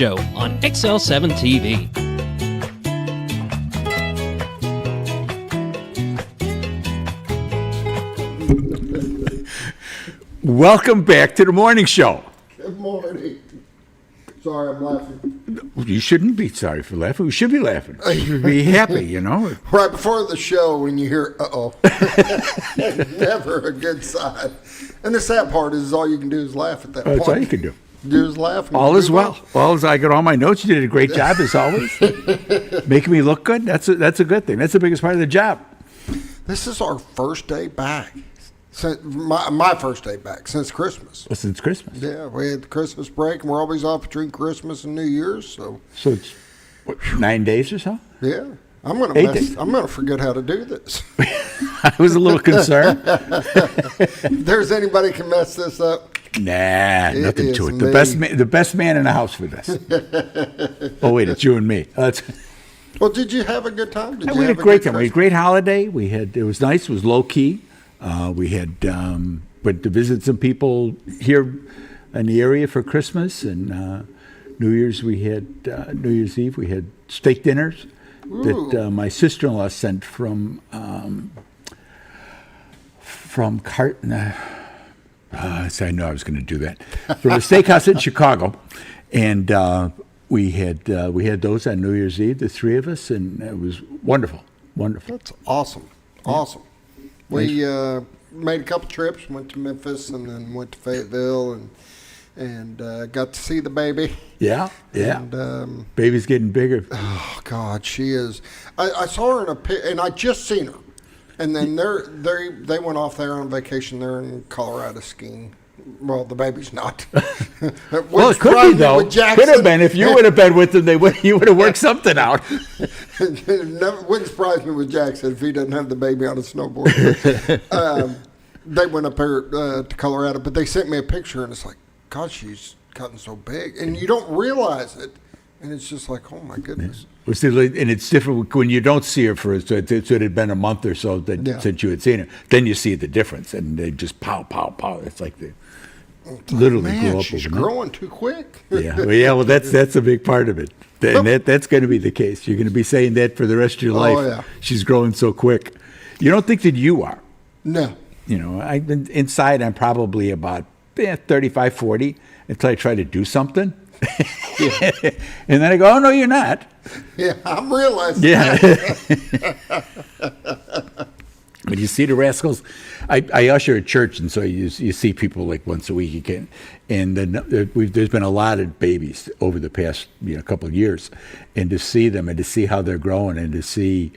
Show on XL7-TV. Welcome back to the morning show. Good morning. Sorry, I'm laughing. You shouldn't be sorry for laughing. We should be laughing. You should be happy, you know. Right before the show, when you hear, uh-oh, never a good sign. And the sad part is all you can do is laugh at that point. That's all you can do. Just laugh. All is well. All is. I got all my notes. You did a great job, as always. Making me look good. That's a good thing. That's the biggest part of the job. This is our first day back. Since my first day back since Christmas. Well, since Christmas. Yeah, we had the Christmas break, and we're always off between Christmas and New Year's. So it's what, 9 days or so. yeah, I'm gonna forget how to do this. I was a little concerned. If there's anybody can mess this up. Nah, nothing to it. Me. The best man in the house for this. Oh wait, it's you and me. Well, did you have a good time? We had a great time. We had a great holiday. It was nice. It was low key. We had went to visit some people here in the area for Christmas, and New Year's New Year's Eve we had steak dinners. Ooh. That my sister-in-law sent from Carton. I knew I was going to do that. From a steakhouse in Chicago, and we had those on New Year's Eve, the three of us, and it was wonderful. Wonderful. That's awesome. Awesome. We made a couple trips, went to Memphis, and then went to Fayetteville, and got to see the baby. Yeah. And, baby's getting bigger. Oh God, she is. I saw her in a pic, and I just seen her, and then they went off there on vacation. They're in Colorado skiing. Well, the baby's not. Well, it could be, though. Could have been. If you would have been with them, you would have worked something out. Wouldn't surprise me with Jackson if he doesn't have the baby on a snowboard. They went up there to Colorado, but they sent me a picture, and it's like, God, she's gotten so big. And you don't realize it. And it's just like, oh, my goodness. Well, see, and it's different when you don't see her so it had been a month or so since you had seen her. Then you see the difference, and they just pow, pow, pow. It's like they literally Man, grow up. she's growing too quick. Well, that's a big part of it. And that's going to be the case. You're going to be saying that for the rest of your life. Oh, yeah. She's growing so quick. You don't think that you are. No. You know, inside I'm probably about 35, 40 until I try to do something. And then I go, oh, no, you're not. Yeah, I'm realizing that. But you see the rascals. I usher a church, and so you see people like once a week again. And then there's been a lot of babies over the past couple of years. And to see them and to see how they're growing and to see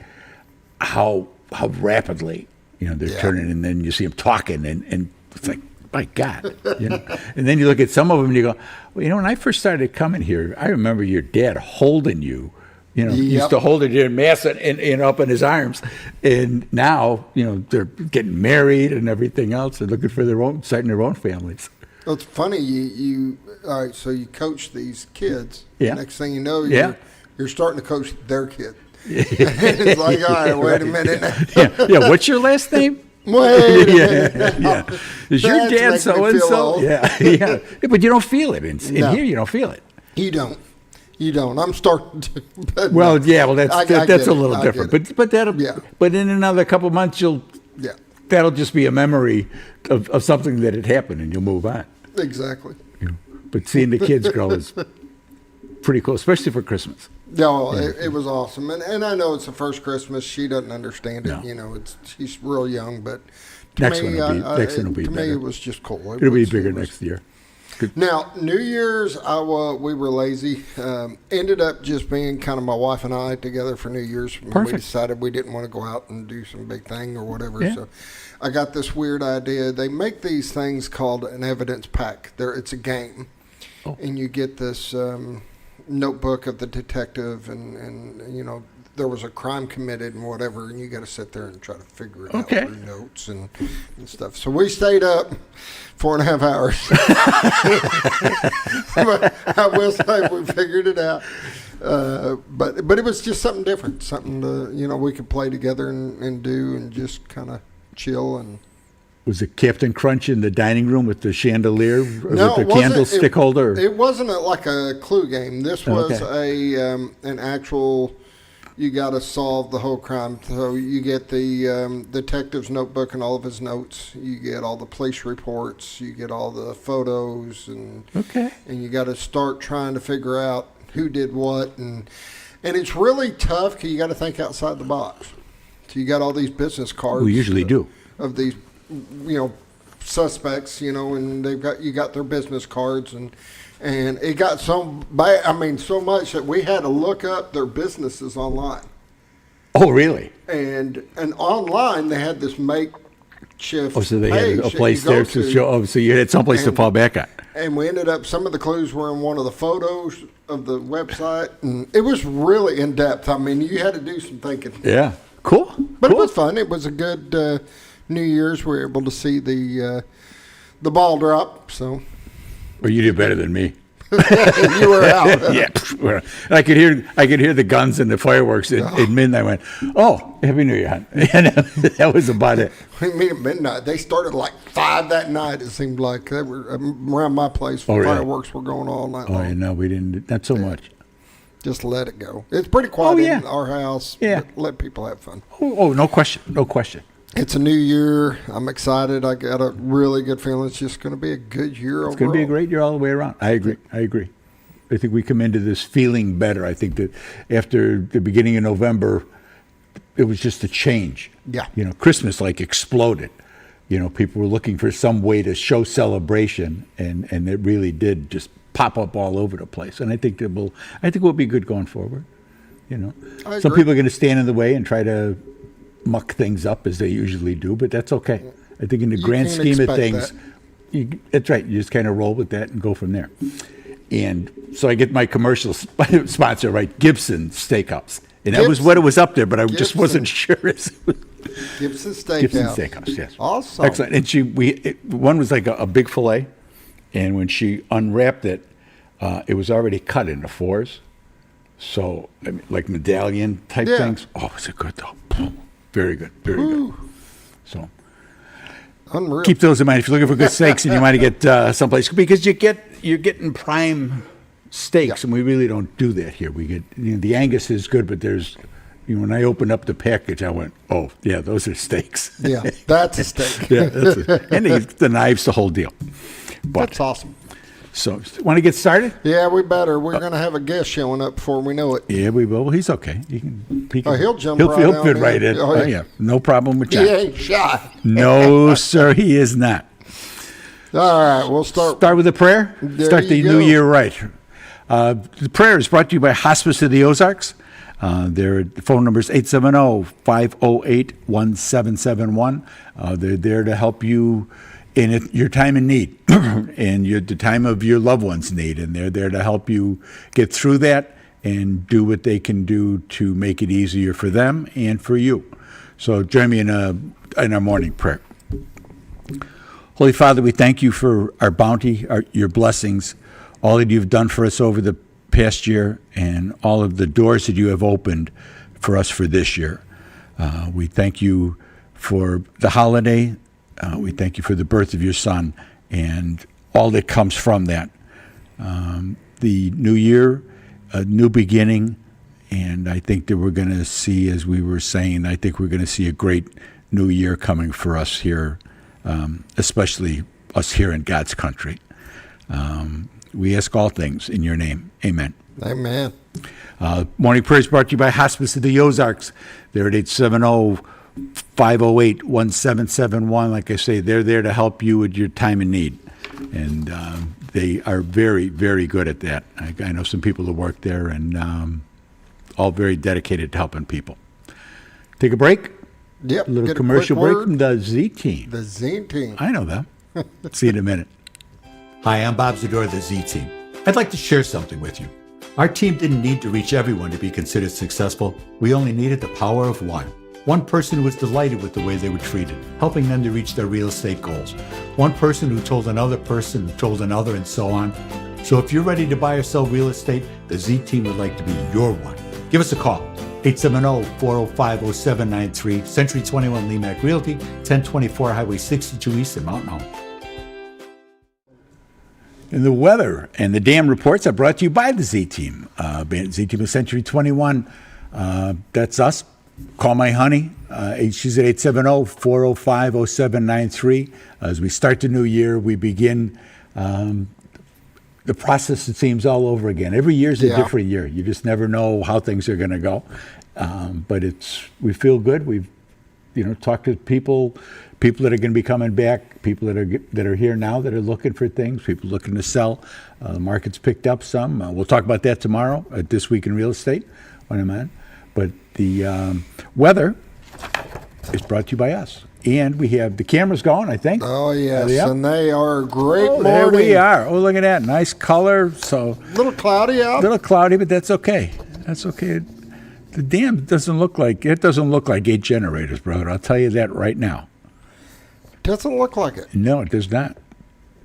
how rapidly they're turning, and then you see them talking, and it's like, my God, And then you look at some of them and you go, well, when I first started coming here, I remember your dad holding you. He used to hold it in mass and up in his arms, and now they're getting married and everything else, and looking for starting their own families. Well, it's funny. You all right? So you coach these kids. Yeah. Next thing you know, you're starting to coach their kid. It's like, all right, wait a minute. Yeah. What's your last name? Wait a minute. Is your dad so and so? Yeah. But you don't feel it in here. You don't feel it. You don't. I'm starting to. That's a little different. But that'll. Yeah. But in another couple of months, that'll just be a memory of something that had happened, and you'll move on. Exactly. But seeing the kids grow is pretty cool, especially for Christmas. No, it was awesome, and I know it's the first Christmas. She doesn't understand it. No. She's real young, but next one will be to bigger. Me, it was just cool. It'll be bigger next year. Good. Now, New Year's, we were lazy. Ended up just being kind of my wife and I together for New Year's. Perfect. We decided we didn't want to go out and do some big thing or whatever. Yeah. So I got this weird idea. They make these things called an evidence pack. It's a game. Oh. And you get this notebook of the detective, and there was a crime committed and whatever, and you got to sit there and try to figure it out through notes and stuff. So we stayed up 4.5 hours. But I will say we figured it out. But it was just something different, something we could play together and do and just kind of chill and Was it Captain Crunch in the dining room with the chandelier, No, with the candlestick holder? It wasn't like a clue game. This was an actual. You got to solve the whole crime. So you get the detective's notebook and all of his notes. You get all the police reports. You get all the photos, and you got to start trying to figure out who did what, and it's really tough because you got to think outside the box. So you got all these business cards. We usually do. Of these, suspects, and you got their business cards, and it got so much that we had to look up their businesses online. Oh, really? And online they had this makeshift. Oh, so they page had a place there to show. Oh, so you had someplace to fall back on. And we ended up. Some of the clues were in one of the photos of the website, and it was really in depth. I mean, you had to do some thinking. Yeah, cool. But it was fun. It was a good New Year's. We were able to see the ball drop. So. Well, you did better than me. You were out. Yeah, I could hear the guns and the fireworks at midnight. I went, "Oh, Happy New Year!" Hon." And that was about it. I mean, at midnight. They started like 5 that night. It seemed like they were around my place. Oh, really? Fireworks were going on all night long. Oh, no, we didn't. Not so much. Just let it go. It's pretty quiet in our house. Yeah, let people have fun. Oh, no question, no question. It's a new year. I'm excited. I got a really good feeling. It's just going to be a good year overall. It's going to be a great year all the way around. I agree. I think we come into this feeling better. I think that after the beginning of November, it was just a change. Yeah. Christmas exploded. People were looking for some way to show celebration, and it really did just pop up all over the place. And I think we'll be good going forward. Some people are going to stand in the way and try to muck things up as they usually do, but that's okay. I think in the grand scheme of things, that's right. You just kind of roll with that and go from there. And so I get my commercial sponsor, right? Gibson Steakhouse. And that was what it was up there, but I just wasn't sure. Gibson Steakhouse. Gibson Steakhouse, yes. Awesome. Excellent. And one was like a big filet, and when she unwrapped it, it was already cut into 4s. So, like medallion type things. Oh, was it good though? Very good, very good. So, unreal. Keep those in mind if you're looking for good steaks and you want to get someplace, because you're getting prime steaks, and we really don't do that here. We get the Angus is good, but there's when I opened up the package, I went, oh yeah, those are steaks. Yeah, that's a steak. Yeah, and the knives, the whole deal. But, that's awesome. So, want to get started? Yeah, we better. We're going to have a guest showing up before we know it. Yeah, we will. Well, he's okay. He can he'll jump he'll fit in. right in. Oh, yeah. No problem with He John. ain't shy. No, sir, he is not. All right, we'll start with a prayer. Start the new year right. The prayer is brought to you by Hospice of the Ozarks. Their phone number is 870-508-1771. They're there to help you in your time of need and the time of your loved one's need, and they're there to help you get through that and do what they can do to make it easier for them and for you. So join me in our morning prayer. Holy Father, we thank you for our bounty, your blessings, all that you've done for us over the past year, and all of the doors that you have opened for us for this year. We thank you for the holiday. We thank you for the birth of your son and all that comes from that. The new year, a new beginning, and I think that we're going to see, as we were saying, I think we're going to see a great new year coming for us here, especially us here in God's country. We ask all things in your name. Amen. Amen. Morning prayer is brought to you by Hospice of the Ozarks. They're at 870-508-1771. Like I say, they're there to help you with your time of need. And they are very, very good at that. I know some people who work there, and all very dedicated to helping people. Take a break. Yep. A little commercial break from the Z Team. The Z Team. I know them. See you in a minute. Hi, I'm Bob Zador of the Z Team. I'd like to share something with you. Our team didn't need to reach everyone to be considered successful. We only needed the power of one. One person who was delighted with the way they were treated, helping them to reach their real estate goals. One person who told another person, who told another, and so on. So if you're ready to buy or sell real estate, the Z Team would like to be your one. Give us a call. 870-405-0793. Century 21 Lemac Realty, 1024 Highway 62 East in Mountain Home. And the weather and the dam reports are brought to you by the Z-Team. Z-Team of Century 21. That's us. Call my honey. She's at 870-405-0793. As we start the new year, we begin the process, it seems, all over again. Every year is a different year. You just never know how things are going to go. But we feel good. We've talked to people that are going to be coming back, people that are here now that are looking for things, people looking to sell. The market's picked up some. We'll talk about that tomorrow at This Week in Real Estate when I'm on. But the weather is brought to you by us. And we have the cameras going, I think. Oh, yes, and they are great morning. There we are. Oh, look at that. Nice color. So a little cloudy out. A little cloudy, but that's okay. That's okay. The dam doesn't look like 8 generators, brother. I'll tell you that right now. Doesn't look like it. No, it does not.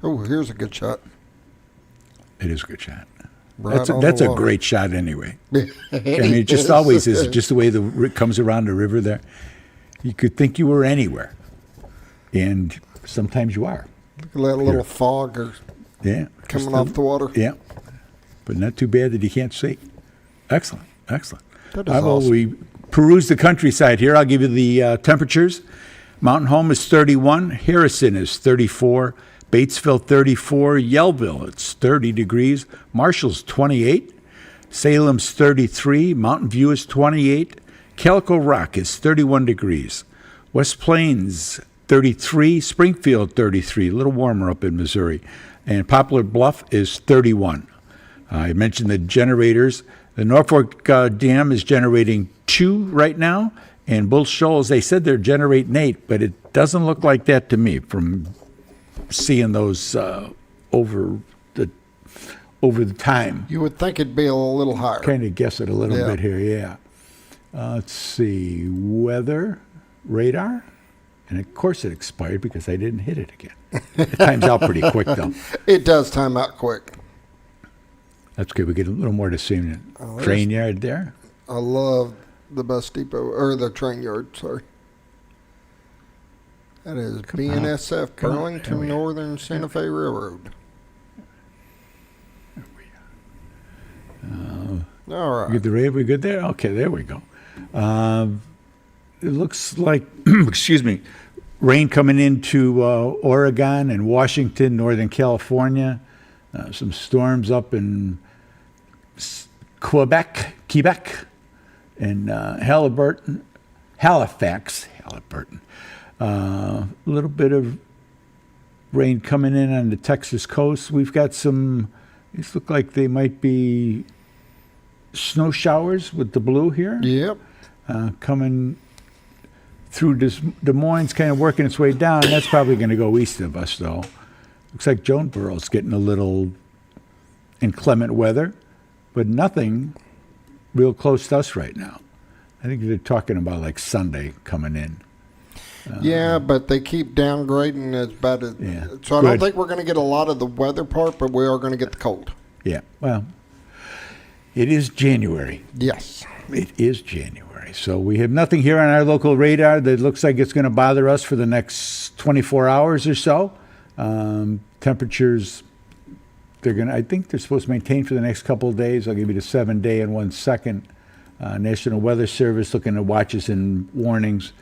Oh, here's a good shot. It is a good shot. Right That's a great shot anyway. I mean, it just always is. Just the way it comes around the river there. You could think you were anywhere. And sometimes you are. Look at that little fog coming off the water. Yeah. But not too bad that you can't see. Excellent. Excellent. That is awesome. We peruse the countryside here. I'll give you the temperatures. Mountain Home is 31. Harrison is 34. Batesville, 34. Yellville, it's 30 degrees. Marshall's 28. Salem's 33. Mountain View is 28. Calico Rock is 31 degrees. West Plains, 33. Springfield, 33. A little warmer up in Missouri. And Poplar Bluff is 31. I mentioned the generators. The Norfolk Dam is generating 2 right now. And Bull Shoals, they said they're generating 8, but it doesn't look like that to me from seeing those over the time. You would think it'd be a little higher. Kind of guess it a little bit here, yeah. Let's see, weather radar, and of course it expired because I didn't hit it again. It times out pretty quick though. It does time out quick. That's good. We get a little more to see in the train yard there. I love the bus depot, or the train yard, sorry. That is BNSF, Burlington Northern Santa Fe Railroad. All right. Get the radar, we good there? Okay, there we go. It looks like, excuse me, rain coming into Oregon and Washington, Northern California. Some storms up in Quebec, and Halifax. A little bit of rain coming in on the Texas coast. We've got these look like they might be snow showers with the blue here. Yep. Coming through Des Moines, kind of working its way down. That's probably going to go east of us, though. Looks like Jonesboro's getting a little inclement weather, but nothing real close to us right now. I think they're talking about like Sunday coming in. Yeah, but they keep downgrading as bad as. Yeah, so I don't think we're going to get a lot of the weather part, but we are going to get the cold. Yeah, well, it is January. Yes. It is January. So we have nothing here on our local radar that looks like it's going to bother us for the next 24 hours or so. Temperatures, I think they're supposed to maintain for the next couple of days. I'll give you the 7-day in 1 second. National Weather Service looking at watches and warnings.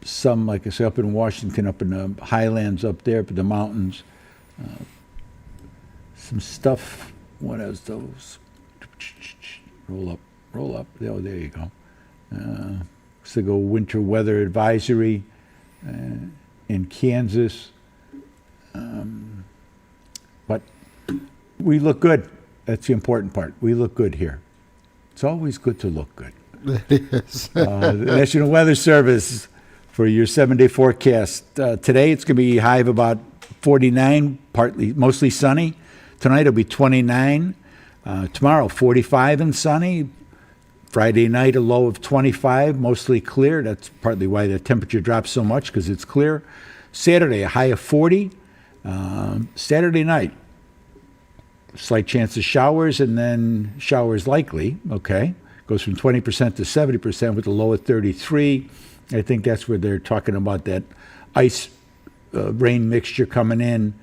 Some, like I say, up in Washington, up in the highlands up there, up in the mountains. Some stuff, what else those? Roll up. Oh, there you go. So go winter weather advisory in Kansas. But we look good. That's the important part. We look good here. It's always good to look good. It is. The National Weather Service for your 7-day forecast. Today it's going to be high of about 49, mostly sunny. Tonight it'll be 29. Tomorrow 45 and sunny. Friday night a low of 25, mostly clear. That's partly why the temperature drops so much, because it's clear. Saturday a high of 40. Saturday night, slight chance of showers, and then showers likely. Okay, Goes from 20% to 70% with a low of 33. I think that's where they're talking about that ice rain mixture coming in.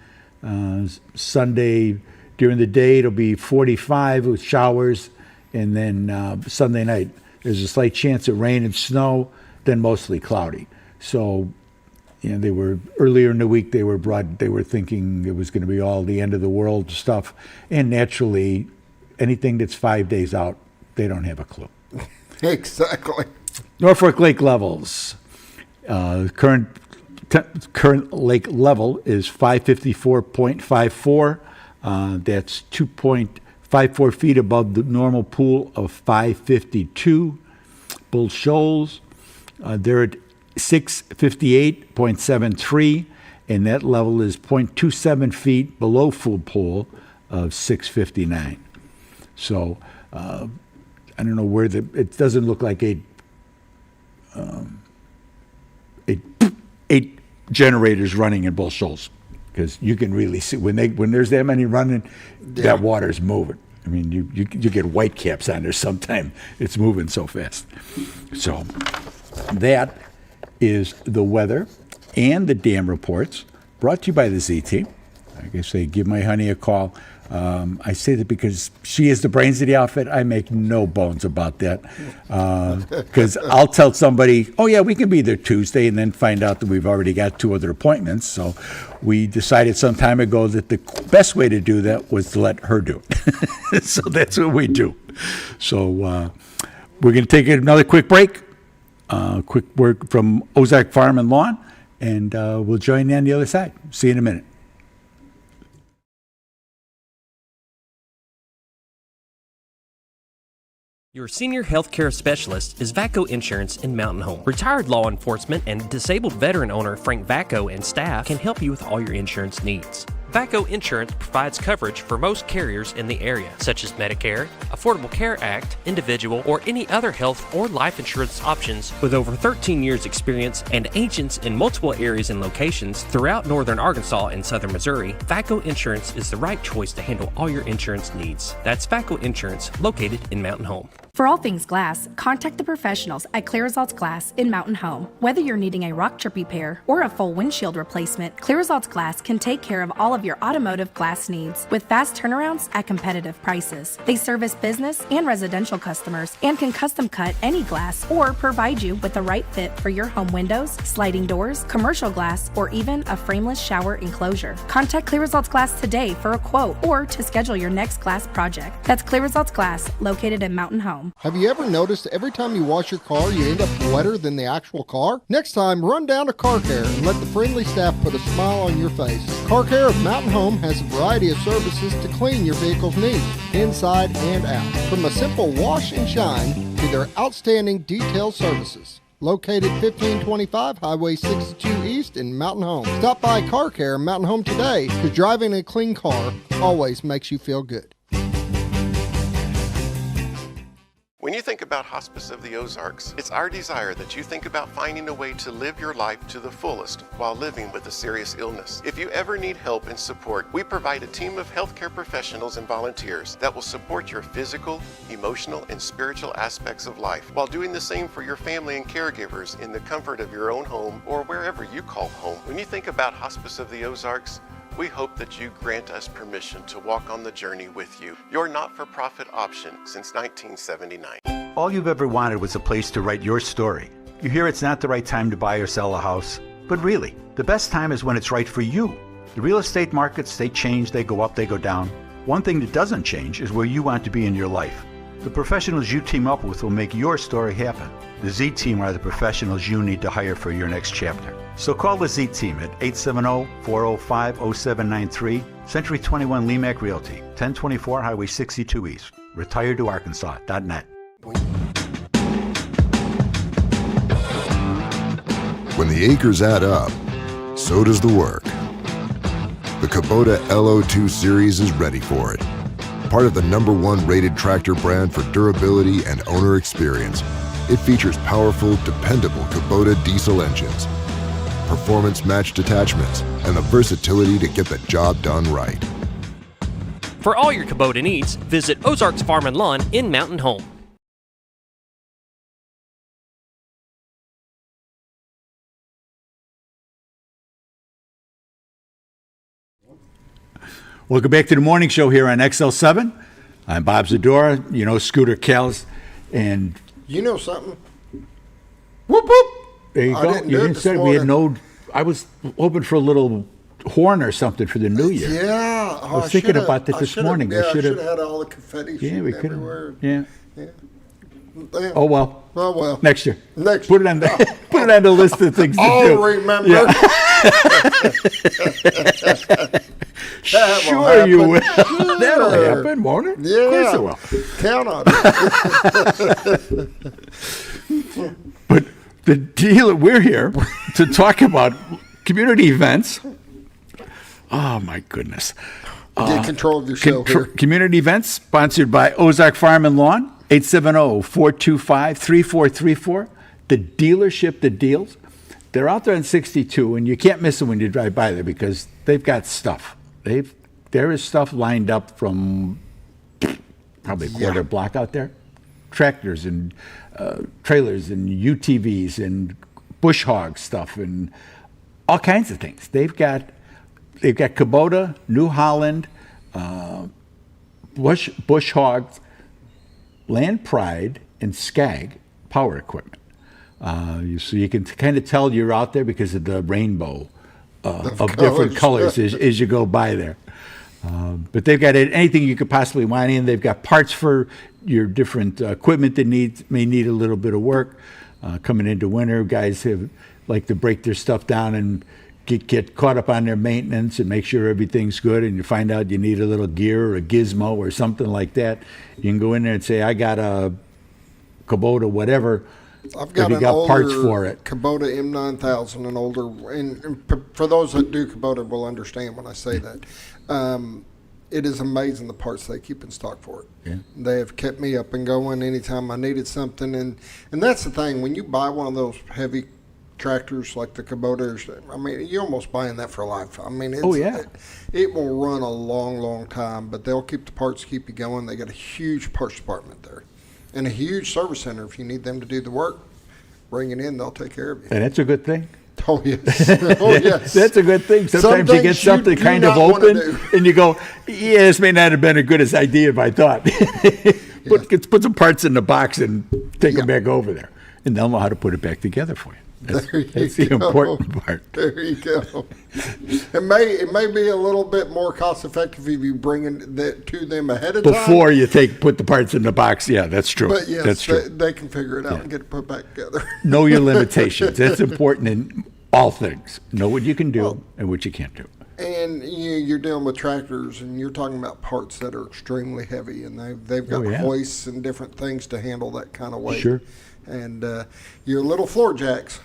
Sunday during the day it'll be 45 with showers, and then Sunday night there's a slight chance of rain and snow, then mostly cloudy. So, they were earlier in the week. They were thinking it was going to be all the end of the world stuff, and naturally, anything that's 5 days out, they don't have a clue. Exactly. Norfolk Lake levels. Current lake level is 554.54. That's 2.54 feet above the normal pool of 552. Bull Shoals, they're at 658.73, and that level is 0.27 feet below full pool of 659. So I don't know where it doesn't look like eight generators running in Bull Shoals, because you can really see when there's that many running, that water's moving. I mean, you get white caps on there sometime. It's moving so fast. So that is the weather and the dam reports, brought to you by the Z Team. Like I say, give my honey a call. I say that because she is the brains of the outfit. I make no bones about that. Because I'll tell somebody, oh, yeah, we can be there Tuesday, and then find out that we've already got 2 other appointments. So we decided some time ago that the best way to do that was to let her do it. So that's what we do. So we're going to take another quick break. Quick word from Ozark Farm and Lawn, and we'll join you on the other side. See you in a minute. Your senior healthcare specialist is VACO Insurance in Mountain Home. Retired law enforcement and disabled veteran owner Frank VACO and staff can help you with all your insurance needs. VACO Insurance provides coverage for most carriers in the area, such as Medicare, Affordable Care Act, individual, or any other health or life insurance options. With over 13 years experience and agents in multiple areas and locations throughout northern Arkansas and southern Missouri, VACO Insurance is the right choice to handle all your insurance needs. That's VACO Insurance, located in Mountain Home. For all things glass, contact the professionals at Clear Results Glass in Mountain Home. Whether you're needing a rock chip repair or a full windshield replacement, Clear Results Glass can take care of all of your automotive glass needs with fast turnarounds at competitive prices. They service business and residential customers and can custom cut any glass or provide you with the right fit for your home windows, sliding doors, commercial glass, or even a frameless shower enclosure. Contact Clear Results Glass today for a quote or to schedule your next glass project. That's Clear Results Glass, located in Mountain Home. Have you ever noticed every time you wash your car, you end up wetter than the actual car? Next time, run down to Car Care and let the friendly staff put a smile on your face. Car Care of Mountain Home has a variety of services to clean your vehicle's needs, inside and out. From a simple wash and shine to their outstanding detail services. Located 1525 Highway 62 East in Mountain Home. Stop by Car Care in Mountain Home today, because driving a clean car always makes you feel good. When you think about Hospice of the Ozarks, it's our desire that you think about finding a way to live your life to the fullest while living with a serious illness. If you ever need help and support, we provide a team of healthcare professionals and volunteers that will support your physical, emotional, and spiritual aspects of life, while doing the same for your family and caregivers in the comfort of your own home or wherever you call home. When you think about Hospice of the Ozarks, we hope that you grant us permission to walk on the journey with you. Your not-for-profit option since 1979. All you've ever wanted was a place to write your story. You hear it's not the right time to buy or sell a house, but really, the best time is when it's right for you. The real estate markets, they change, they go up, they go down. One thing that doesn't change is where you want to be in your life. The professionals you team up with will make your story happen. The Z Team are the professionals you need to hire for your next chapter. So call the Z Team at 870-405-0793, Century 21 Lemac Realty, 1024 Highway 62 East, retiredtoarkansas.net. When the acres add up, so does the work. The Kubota LO2 Series is ready for it. Part of the #1 rated tractor brand for durability and owner experience, it features powerful, dependable Kubota diesel engines, performance-matched attachments, and the versatility to get the job done right. For all your Kubota needs, visit Ozarks Farm and Lawn in Mountain Home. Welcome back to the morning show here on XL7. I'm Bob Zadora, you know, Scooter Callis, and You know something? Whoop, whoop. there you I go. didn't You do it didn't this say we had morning. I was hoping for a little horn or something for the new year. Yeah. I was thinking about that this morning. Yeah, I should should have had all the confetti Yeah, shooting we could everywhere. have. Yeah. Yeah. Oh, well. Oh, well. Next year. Next Put it on the, put it on the list of things to I'll do. remember. Yeah. That will Sure you will. happen. That'll Sure. happen, won't it? Yeah. Of course it will. Count on it. But the deal, we're here to talk about community events. Oh, my goodness. Get control of your show here. Community events sponsored by Ozark Farm and Lawn, 870-425-3434. The dealership that deals. They're out there on 62, and you can't miss them when you drive by there because they've got stuff. There is stuff lined up from probably a quarter block out there. Tractors and trailers and UTVs and bush hog stuff and all kinds of things. They've got Kubota, New Holland, bush hogs, Land Pride, and Skag power equipment. So you can kind of tell you're out there because of the rainbow of different colors as you go by there. But they've got anything you could possibly want in. They've got parts for your different equipment that may need a little bit of work. Coming into winter, guys like to break their stuff down and get caught up on their maintenance and make sure everything's good, and you find out you need a little gear or a gizmo or something like that. You can go in there and say, I got a Kubota, whatever. I've got you an got older parts for it. Kubota M9000, an older, and for those that do Kubota will understand when I say that. It is amazing the parts they keep in stock for it. Yeah. They have kept me up and going anytime I needed something, and that's the thing. When you buy one of those heavy tractors like the Kubotas, I mean, you're almost buying that for life. I mean, it will run a long, long time, but they'll keep the parts, keep you going. They got a huge parts department there and a huge service center. If you need them to do the work, bring it in, they'll take care of you. And that's a good thing. Oh, yes. Oh, yes. That's a good thing. Sometimes you get things you something do kind of not wanna open, do. and you go, yeah, this may not have been as good as idea if I thought. Put some parts in the box and take them back over there, and they'll know how to put it back together for you. That's the important part. There you go. It may be a little bit more cost effective if you bring that to them ahead of time. Before you put the parts in the box. Yeah, that's true. But yes, that's true. they can figure it out and get it put back together. Know your limitations. That's important in all things. Know what you can do and what you can't do. And you're dealing with tractors, and you're talking about parts that are extremely heavy, and they've got hoists and different things to handle that kind of weight. Sure. And your little floor jacks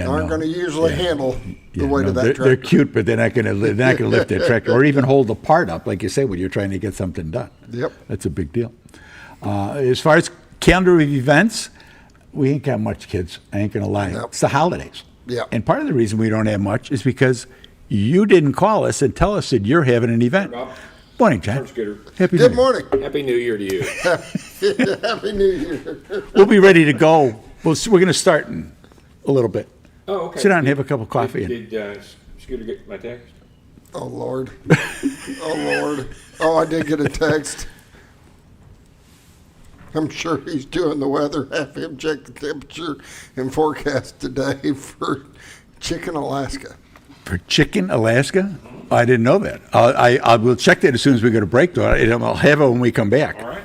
aren't going to usually handle the weight of that tractor. They're cute, but they're not going to lift that tractor or even hold the part up, like you say, when you're trying to get something done. Yep. That's a big deal. As far as calendar of events, we ain't got much, kids. I ain't going to lie. Yep. It's the holidays. Yeah. And part of the reason we don't have much is because you didn't call us and tell us that you're having an event. Bob. Morning, John. Scooter. Happy Good New Year. morning. Happy New Year to you. Happy New Year. We'll be ready to go. We're going to start in a little bit. Oh, okay. Sit down and have a cup of coffee. Did Scooter get my text? Oh, Lord. Oh, Lord. Oh, I did get a text. I'm sure he's doing the weather. Have him check the temperature and forecast today for Chicken, Alaska. For Chicken, Alaska? Oh, I didn't know that. I will check that as soon as we go to break, though, and I'll have it when we come back. All right.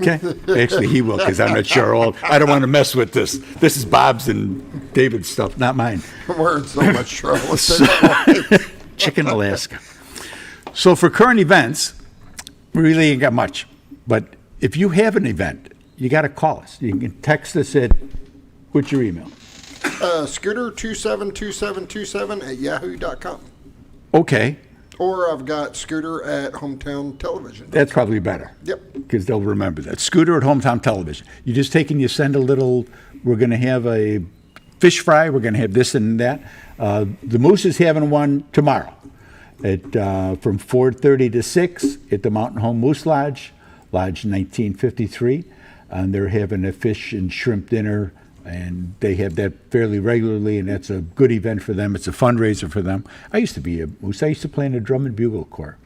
Okay? Actually, he will, because I'm not sure. I don't want to mess with this. This is Bob's and David's stuff, not mine. We're in so much trouble with this. Chicken, Alaska. So for current events, we really ain't got much. But if you have an event, you got to call us. You can text us at, what's your email? Scooter272727 @yahoo.com. Okay. Or I've got Scooter at Hometown Television. That's probably better. Yep. Because they'll remember that. Scooter at Hometown Television. You just take and you send a little, we're going to have a fish fry, we're going to have this and that. The Moose is having one tomorrow from 4:30 to 6 at the Mountain Home Moose Lodge, Lodge 1953. And they're having a fish and shrimp dinner, and they have that fairly regularly, and that's a good event for them. It's a fundraiser for them. I used to be a Moose. I used to play in a drum and bugle corps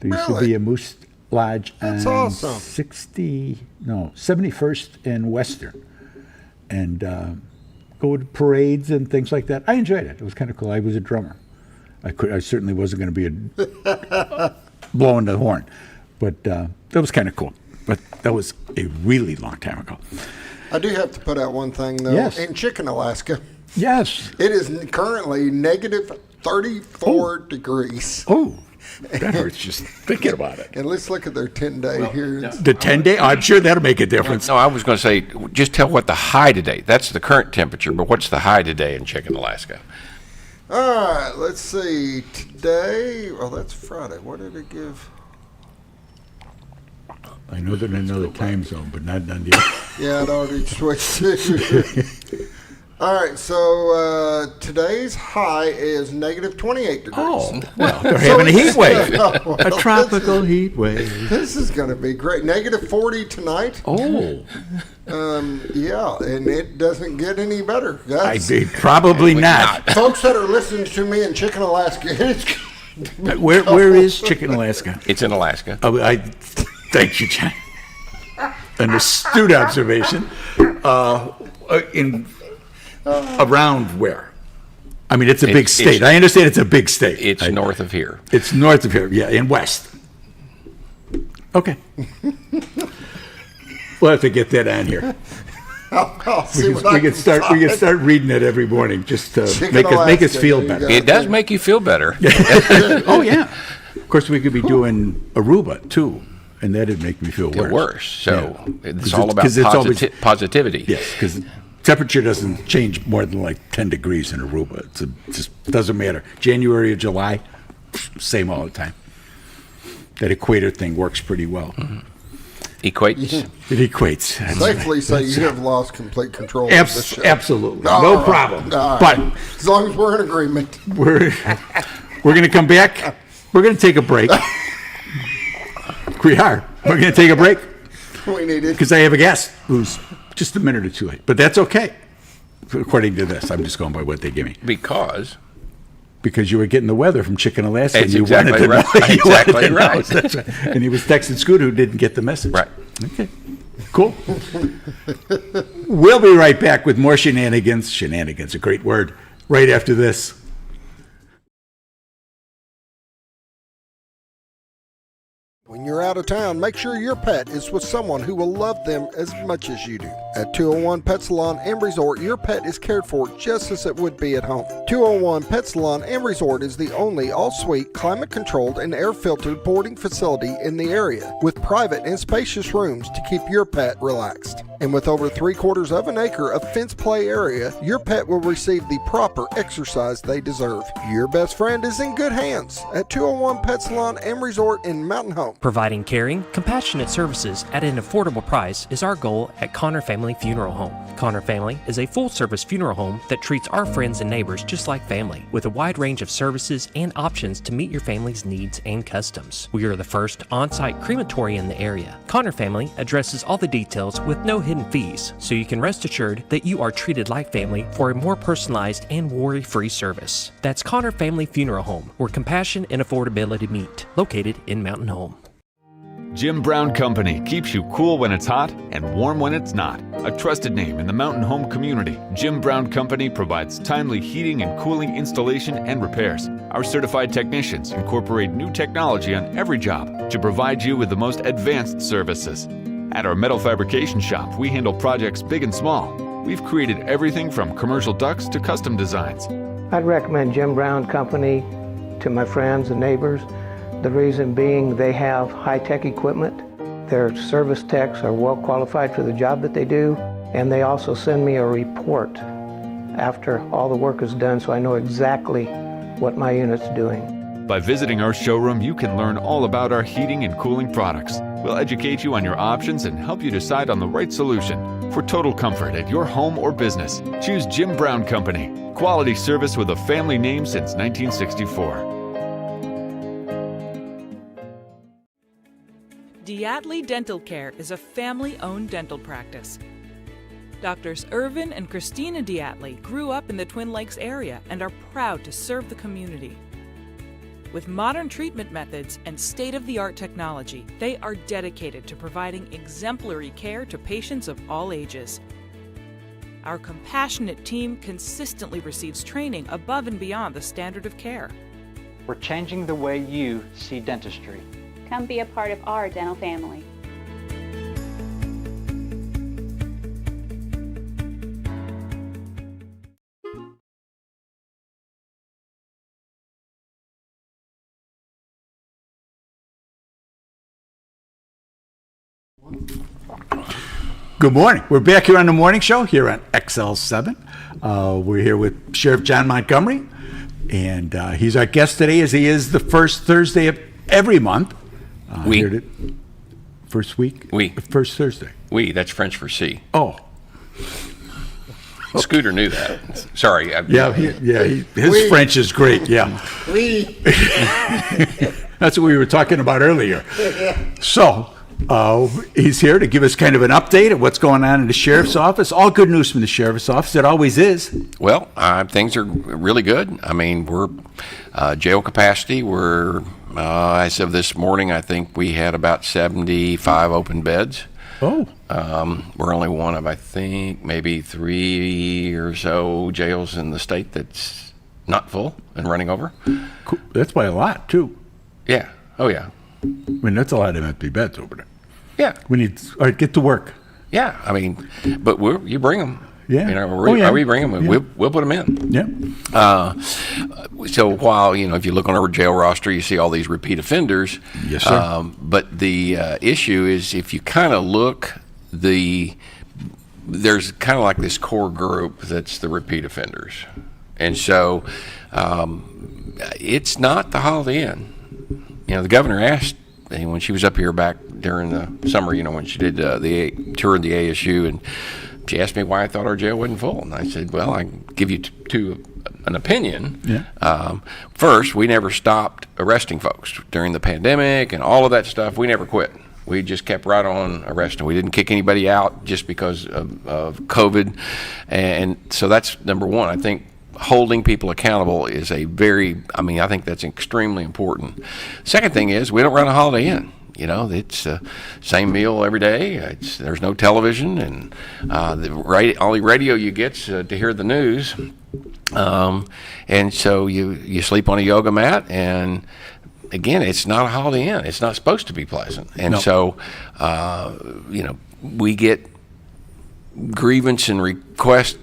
There used to Really? be a Moose Lodge That's on awesome. 71st and Western. And go to parades and things like that. I enjoyed it. It was kind of cool. I was a drummer. I certainly wasn't going to be blowing the horn. But that was kind of cool. But that was a really long time ago. I do have to put out one thing, though. Yes. In Chicken, Alaska, Yes. it is currently negative 34 degrees. Oh, that hurts just thinking about it. And let's look at their 10-day here. The 10-day? I'm sure that'll make a difference. No, I was going to say, just tell what the high today. That's the current temperature, but what's the high today in Chicken, Alaska? All right, let's see. Today, well, that's Friday. What did it give? I know they're in another time zone, but not on the other. Yeah, it already switched to. All right, so today's high is negative 28 degrees. Oh, well, they're having a heat wave. Well, A tropical heat wave. This is going to be great. Negative 40 tonight. Oh, Yeah, and it doesn't get any better. probably not. Folks that are listening to me in Chicken, Alaska, it's Where is Chicken, Alaska? It's in Alaska. Oh, thank you, John. An astute observation. Around where? I mean, it's a big state. I understand it's a big state. It's north of here. It's north of here, yeah, and west. Okay. We'll have to get that on here. I'll see We what can, I we can start. We can start reading it every morning just to Chicken make us Alaska, feel there you better. go. It does make you feel better. Oh yeah. Of course, we could be doing Aruba too, and that'd make me feel worse. Worse. So Yeah. it's all about 'Cause it's always- positivity. Yes, because temperature doesn't change more than like 10 degrees in Aruba. It just doesn't matter. January or July, same all the time. That equator thing works pretty well. Equates. It equates. That's Safely say that's you have lost complete control of this show. Absolutely, All no right. problem. All right. But As long as we're in agreement. we're going to come back. We're going to take a break. We are. We're going to take a break We need it. because I have a guest who's just a minute or two late. But that's okay. According to this, I'm just going by what they give me. Because you were getting the weather from Chicken, Alaska. That's and you exactly wanted to right. know. You Exactly wanted to know. right. That's right. And he was texting Scooter, who didn't get the message. Right. Okay. Cool. We'll be right back with more shenanigans. Shenanigans, a great word. Right after this. When you're out of town, make sure your pet is with someone who will love them as much as you do. At 201 Pet Salon and Resort, your pet is cared for just as it would be at home. 201 Pet Salon and Resort is the only all-suite, climate-controlled, and air-filtered boarding facility in the area, with private and spacious rooms to keep your pet relaxed. And with over 3/4 of an acre of fenced play area, your pet will receive the proper exercise they deserve. Your best friend is in good hands at 201 Pet Salon and Resort in Mountain Home. Providing caring, compassionate services at an affordable price is our goal at Connor Family Funeral Home. Connor Family is a full-service funeral home that treats our friends and neighbors just like family, with a wide range of services and options to meet your family's needs and customs. We are the first on-site crematory in the area. Connor Family addresses all the details with no hidden fees, so you can rest assured that you are treated like family for a more personalized and worry-free service. That's Connor Family Funeral Home, where compassion and affordability meet, located in Mountain Home. Jim Brown Company keeps you cool when it's hot and warm when it's not. A trusted name in the mountain home community, Jim Brown Company provides timely heating and cooling installation and repairs. Our certified technicians incorporate new technology on every job to provide you with the most advanced services. At our metal fabrication shop, we handle projects big and small. We've created everything from commercial ducts to custom designs. I'd recommend Jim Brown Company to my friends and neighbors. The reason being they have high-tech equipment. Their service techs are well qualified for the job that they do, and they also send me a report after all the work is done so I know exactly what my unit's doing. By visiting our showroom, you can learn all about our heating and cooling products. We'll educate you on your options and help you decide on the right solution. For total comfort at your home or business, choose Jim Brown Company. Quality service with a family name since 1964. Diatley Dental Care is a family-owned dental practice. Doctors Irvin and Christina Diatley grew up in the Twin Lakes area and are proud to serve the community. With modern treatment methods and state-of-the-art technology, they are dedicated to providing exemplary care to patients of all ages. Our compassionate team consistently receives training above and beyond the standard of care. We're changing the way you see dentistry. Come be a part of our dental family. Good morning. We're back here on the morning show here on XL7. We're here with Sheriff John Montgomery, and he's our guest today, as he is the first Thursday of every month. First week? First Thursday. That's French for C. Oh. Scooter knew that. Sorry. His French is great, yeah. That's what we were talking about earlier. So, he's here to give us kind of an update of what's going on in the sheriff's office. All good news from the sheriff's office. It always is. Well, things are really good. I mean, we're jail capacity. We're as of this morning, I think we had about 75 open beds. Oh. We're only one of, I think, maybe 3 or so jails in the state that's not full and running over. Cool. That's by a lot, too. Yeah. Oh, yeah. I mean, that's a lot of empty beds over there. Yeah. We need, all right, get to work. Yeah. I mean, but you bring them. Yeah. You know, we bring them. Yeah. We'll put them in. Yeah. So while, if you look on our jail roster, you see all these repeat offenders. Yes, sir. But the issue is, if you kind of look, there's kind of like this core group that's the repeat offenders. And so it's not the Holiday Inn. The governor asked, when she was up here back during the summer, when she did the tour of the ASU, and she asked me why I thought our jail wasn't full. And I said, well, I can give you an opinion. Yeah. First, we never stopped arresting folks during the pandemic and all of that stuff. We never quit. We just kept right on arresting. We didn't kick anybody out just because of COVID. And so that's number one. I think holding people accountable is I think that's extremely important. Second thing is, we don't run a Holiday Inn. It's the same meal every day. There's no television, and the only radio you get's to hear the news. And so you sleep on a yoga mat, and again, it's not a Holiday Inn. It's not supposed to be pleasant. And so, we get grievance and requests,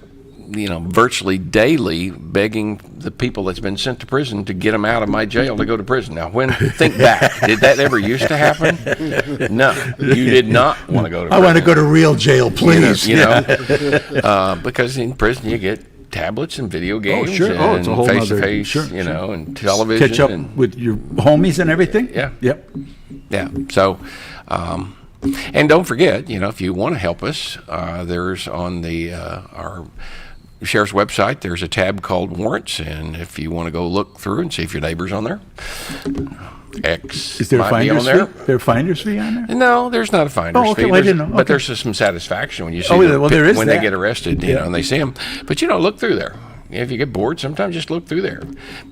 virtually daily, begging the people that's been sent to prison to get them out of my jail to go to prison. Now, think back, did that ever used to happen? No, you did not want to go to prison. I want to go to real jail, please. Because in prison you get tablets and video games. Oh, sure. And it's a whole face-to-face, sure. and television. Catch up with your homies and everything. Yeah. Yep. Yeah. So, and don't forget, if you want to help us, there's on our sheriff's website, there's a tab called warrants, and if you want to go look through and see if your neighbor's on there, is there a finder's fee? There a finder's fee on there? No, there's not a finder's fee. Well, I didn't know. But there's some satisfaction when you see when they get arrested, and they see them. But look through there. If you get bored, sometimes just look through there.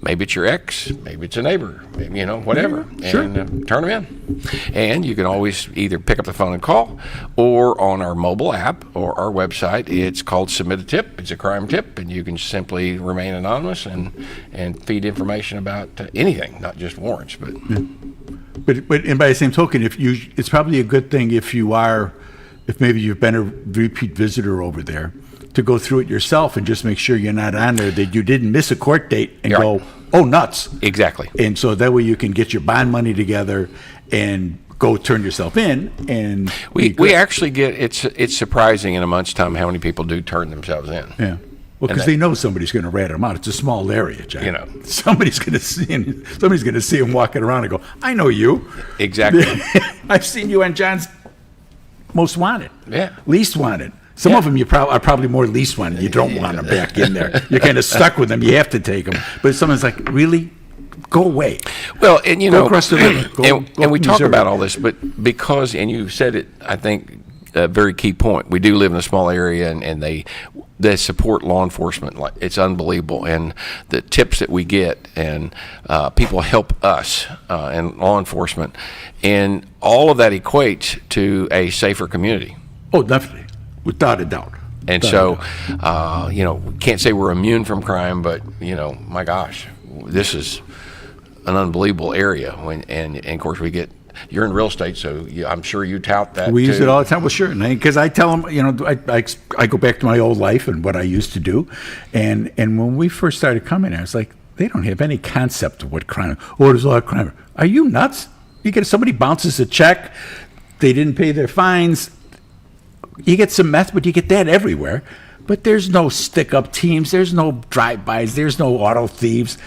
Maybe it's your ex, maybe it's a neighbor, maybe, whatever. Sure. And turn them in. And you can always either pick up the phone and call, or on our mobile app or our website, it's called Submit a Tip. It's a crime tip, and you can simply remain anonymous and feed information about anything, not just warrants. But and by the same token, it's probably a good thing if maybe you've been a repeat visitor over there, to go through it yourself and just make sure you're not on there, that you didn't miss a court date and go, oh, nuts. Exactly. And so that way you can get your bond money together and go turn yourself in. And we actually get, it's surprising in a month's time how many people do turn themselves in. Yeah. Well, because they know somebody's going to rat them out. It's a small area, Jack. Somebody's going to see him walking around and go, I know you. Exactly. I've seen you on John's Most Wanted. Yeah. Least Wanted. Some of them are probably more least wanted. You don't want them back in there. You're kind of stuck with them. You have to take them. But if someone's like, really? Go away. Well, and go across the river. And we talk about all this, but because, and you said it, I think, a very key point. We do live in a small area, and they support law enforcement. Like, it's unbelievable, and the tips that we get, and people help us and law enforcement, and all of that equates to a safer community. Oh, definitely, without a doubt. And so, we can't say we're immune from crime, but my gosh, this is an unbelievable area. And of course, you're in real estate, so I'm sure you tout that. We use it all the time. Well, sure, because I tell them, I go back to my old life and what I used to do, and when we first started coming here, it's like they don't have any concept of what crime. Oh, there's a lot of crime. Are you nuts? You get somebody bounces a check, they didn't pay their fines. You get some meth, but you get that everywhere. But there's no stick-up teams. There's no drive-bys. There's no auto thieves.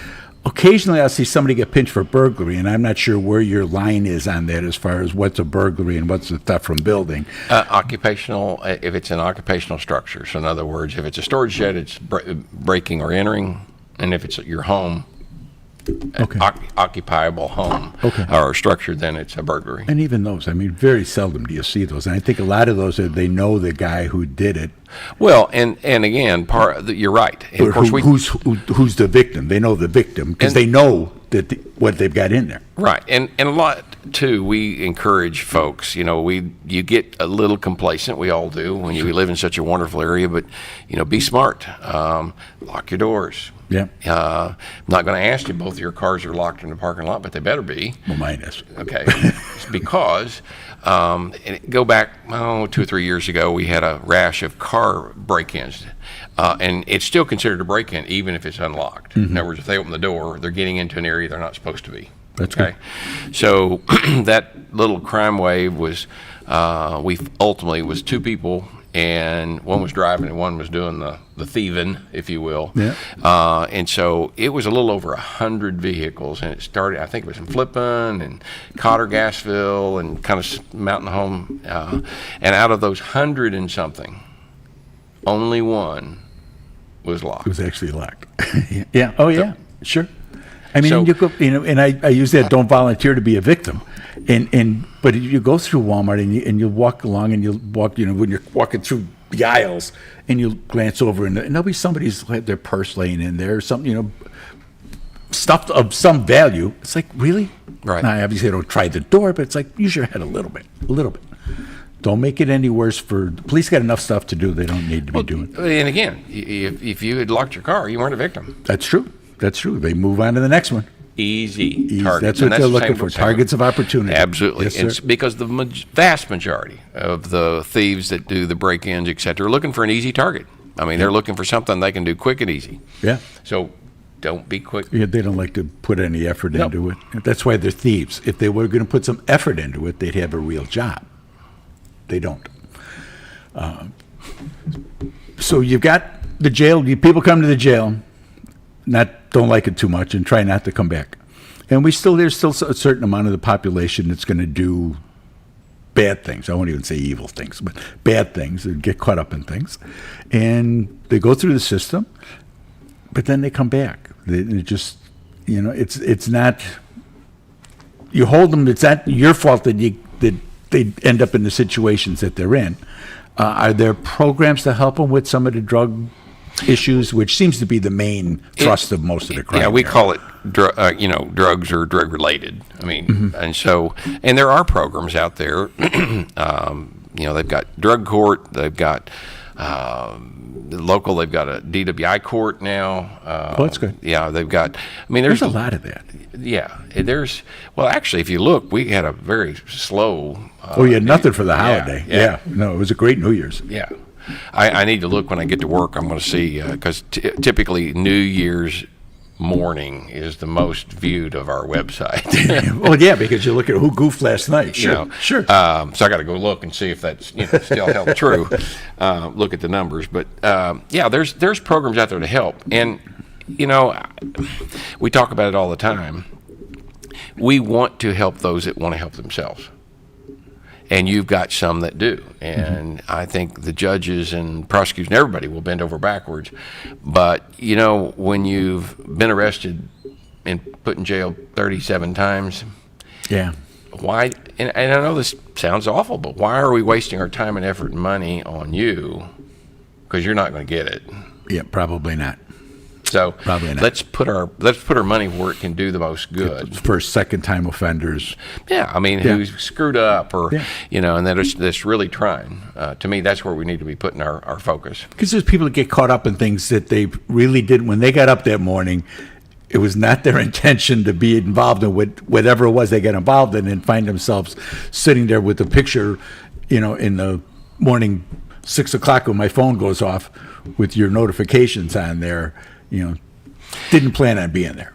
Occasionally, I'll see somebody get pinched for burglary, and I'm not sure where your line is on that as far as what's a burglary and what's a theft from building. Occupational, if it's an occupational structure. So in other words, if it's a storage shed, it's breaking or entering, and if it's your home, occupiable home or structure, then it's a burglary. And even those, very seldom do you see those. And I think a lot of those they know the guy who did it. Well, and again, you're right. And of course, who's the victim? They know the victim because they know that what they've got in there. Right, and a lot too. We encourage folks. You get a little complacent. We all do when you live in such a wonderful area. But be smart. Lock your doors. Yeah. I'm not going to ask you. Both of your cars are locked in the parking lot, but they better be. Well, mine is. Okay. It's because go back 2 or 3 years ago, we had a rash of car break-ins, and it's still considered a break-in even if it's unlocked. Mm-hmm. In other words, if they open the door, they're getting into an area they're not supposed to be. That's okay. So that little crime wave was, we ultimately was 2 people. And one was driving and one was doing the thieving, if you will. Yeah. And so it was a little over 100 vehicles, and it started, I think it was in Flippin and Cotter, Gassville, and kind of Mountain Home. And out of those 100 and something, only one was locked. It was actually locked. Yeah. Oh, yeah. Sure. So, you go, and I use that. Don't volunteer to be a victim, but you go through Walmart and you walk along and you walk, when you're walking through the aisles and you glance over and there'll be somebody's had their purse laying in there, or something, stuff of some value. It's like, really? Right. Now, obviously, I don't try the door, but it's like, use your head a little bit. Don't make it any worse. The police got enough stuff to do. They don't need to be doing. And again, if you had locked your car, you weren't a victim. That's true. They move on to the next one. Easy targets. That's what they're looking for, targets of opportunity. Absolutely. Yes, it's because the vast majority of the thieves that do the break-ins, et cetera, are looking for an easy target. They're looking for something they can do quick and easy. Yeah. So don't be quick. Yeah, they don't like to put any effort into it. That's why they're thieves. If they were going to put some effort into it, they'd have a real job. They don't. So you've got the jail. People come to the jail. Don't like it too much and try not to come back. And there's still a certain amount of the population that's going to do bad things. I won't even say evil things, but bad things and get caught up in things. And they go through the system, but then they come back. It's not, you hold them, it's not your fault that they end up in the situations that they're in. Are there programs to help them with some of the drug issues, which seems to be the main thrust of most of the crime? Yeah, we call it drugs or drug related. And there are programs out there. They've got drug court, they've got local, they've got a DWI court now. That's good. Yeah, they've got. There's a lot of that. Yeah, actually, if you look, we had a very slow. You had nothing for the holiday. Yeah. No, it was a great New Year's. Yeah. I need to look when I get to work. I'm going to see, because typically New Year's morning is the most viewed of our website. Well, yeah, because you look at who goofed last night. Sure. So I got to go look and see if that's still held true. Look at the numbers. But, there's programs out there to help. And, we talk about it all the time. We want to help those that want to help themselves. And you've got some that do. And I think the judges and prosecutors and everybody will bend over backwards. But, when you've been arrested and put in jail 37 times, why, and I know this sounds awful, but why are we wasting our time and effort and money on you? Because you're not going to get it. Yeah, probably not. So Probably not. let's put our money where it can do the most good. First, second-time offenders. Yeah, I mean, who's screwed up or, Yeah. and that's really trying. To me, that's where we need to be putting our focus. Because there's people that get caught up in things that they really didn't. When they got up that morning, it was not their intention to be involved in whatever it was they got involved in, and find themselves sitting there with the picture, in the morning, 6 o'clock when my phone goes off with your notifications on there, didn't plan on being there.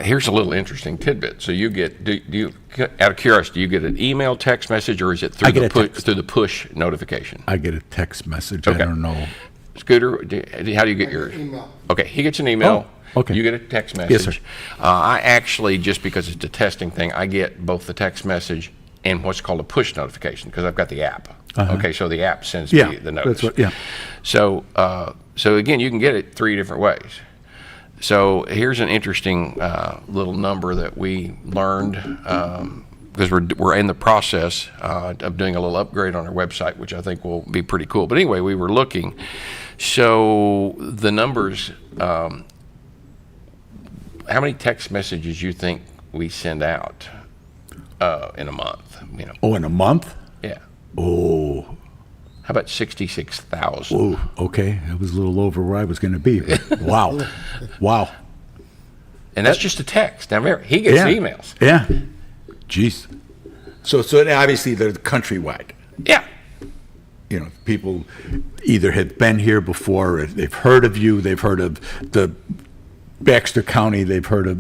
Here's a little interesting tidbit. So you get, do you, out of curiosity, do you get an email, text message, or is it through the push notification? I get a text message. Okay. I don't know. Scooter, how do you get yours? Email. Okay, he gets an email. Oh, okay. You get a text message. Yes, sir. I actually, just because it's a testing thing, I get both the text message and what's called a push notification because I've got the app. Okay, so the app sends me the notice. That's what, So, so again, you can get it 3 different ways. So here's an interesting little number that we learned because we're in the process of doing a little upgrade on our website, which I think will be pretty cool. But anyway, we were looking. So the numbers, how many text messages you think we send out in a month? Oh, in a month? Yeah. Oh. How about 66,000? Oh, okay. That was a little over where I was going to be. But wow. Wow. And that's just a text. Now, remember, he gets emails. Yeah. Jeez. So obviously they're countrywide. Yeah. People either have been here before, or they've heard of you, they've heard of the Baxter County, they've heard of,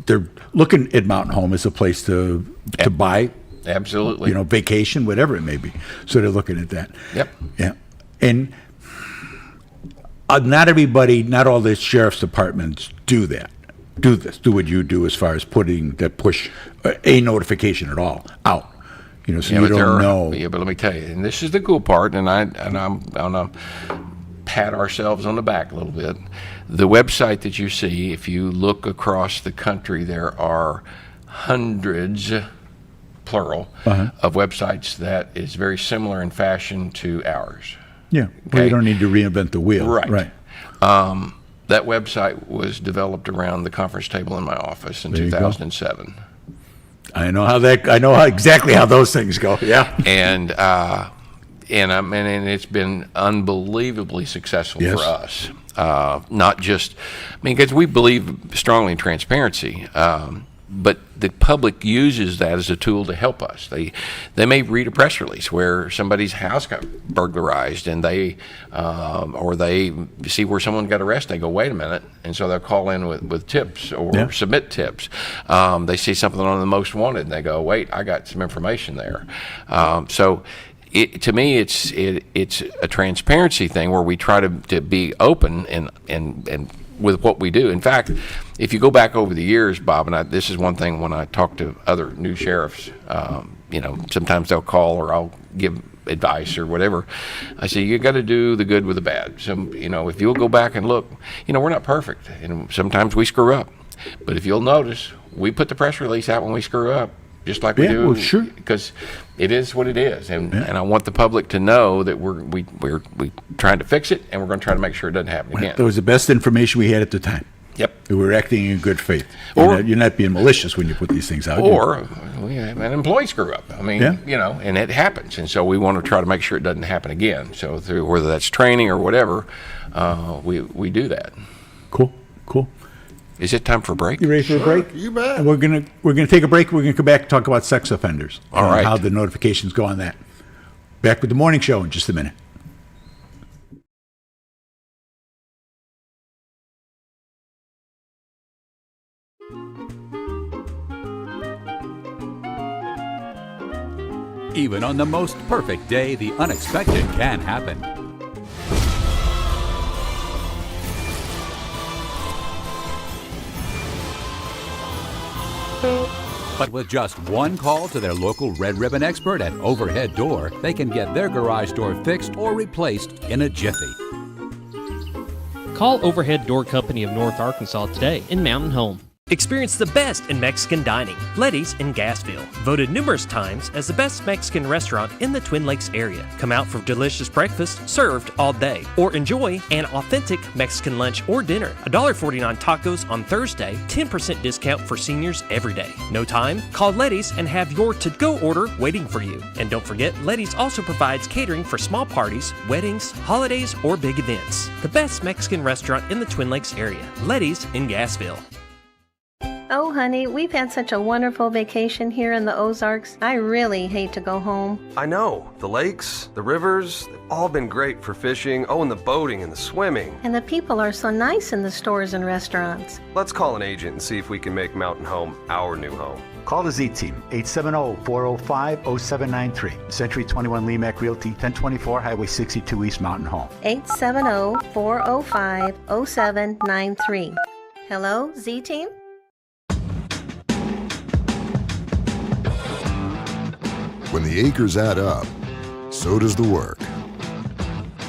they're looking at Mountain Home as a place to buy. Absolutely. Vacation, whatever it may be. So they're looking at that. Yep. Yeah. And not everybody, not all the sheriff's departments do that. Do what you do as far as putting that push a notification at all out. So you don't know. Yeah, but let me tell you, and this is the cool part, and I'm gonna pat ourselves on the back a little bit. The website that you see, if you look across the country, there are hundreds, plural, of websites that is very similar in fashion to ours. Yeah, well, you don't need to reinvent the wheel. Right. That website was developed around the conference table in my office in 2007. I know exactly how those things go. Yeah. And it's been unbelievably successful for us. Not just, because we believe strongly in transparency. But the public uses that as a tool to help us. They may read a press release where somebody's house got burglarized, and or they see where someone got arrested. They go, wait a minute, and so they'll call in with tips or submit tips. They see something on the Most Wanted, and they go, wait, I got some information there. So. To me, it's a transparency thing where we try to be open and with what we do. In fact, if you go back over the years, Bob, and this is one thing when I talk to other new sheriffs, sometimes they'll call or I'll give advice or whatever. I say, you got to do the good with the bad. So, if you'll go back and look, we're not perfect, and sometimes we screw up. But if you'll notice, we put the press release out when we screw up. Just like we do, well, sure. Because it is what it is, and I want the public to know that we're trying to fix it, and we're going to try to make sure it doesn't happen again. That was the best information we had at the time. Yep. We were acting in good faith. You're not being malicious when you put these things out. Or an employee screw up. And it happens, and so we want to try to make sure it doesn't happen again. So through whether that's training or whatever, we do that. Cool. Is it time for a break? You ready for a break? You bet. And we're gonna take a break. We're gonna come back and talk about sex offenders. All right. How the notifications go on that. Back with the morning show in just a minute. Even on the most perfect day, the unexpected can happen. But with just one call to their local Red Ribbon expert at Overhead Door, they can get their garage door fixed or replaced in a jiffy. Call Overhead Door Company of North Arkansas today in Mountain Home. Experience the best in Mexican dining. Letty's in Gassville. Voted numerous times as the best Mexican restaurant in the Twin Lakes area. Come out for delicious breakfast served all day. Or enjoy an authentic Mexican lunch or dinner. $1.49 tacos on Thursday. 10% discount for seniors every day. No time? Call Letty's and have your to-go order waiting for you. And don't forget, Letty's also provides catering for small parties, weddings, holidays, or big events. The best Mexican restaurant in the Twin Lakes area. Letty's in Gassville. Oh, honey, we've had such a wonderful vacation here in the Ozarks. I really hate to go home. I know. The lakes, the rivers, they've all been great for fishing. Oh, and the boating and the swimming. And the people are so nice in the stores and restaurants. Let's call an agent and see if we can make Mountain Home our new home. Call the Z-Team, 870-405-0793. Century 21 Lemac Realty, 1024 Highway 62 East Mountain Home. 870-405-0793. Hello, Z-Team? When the acres add up, so does the work.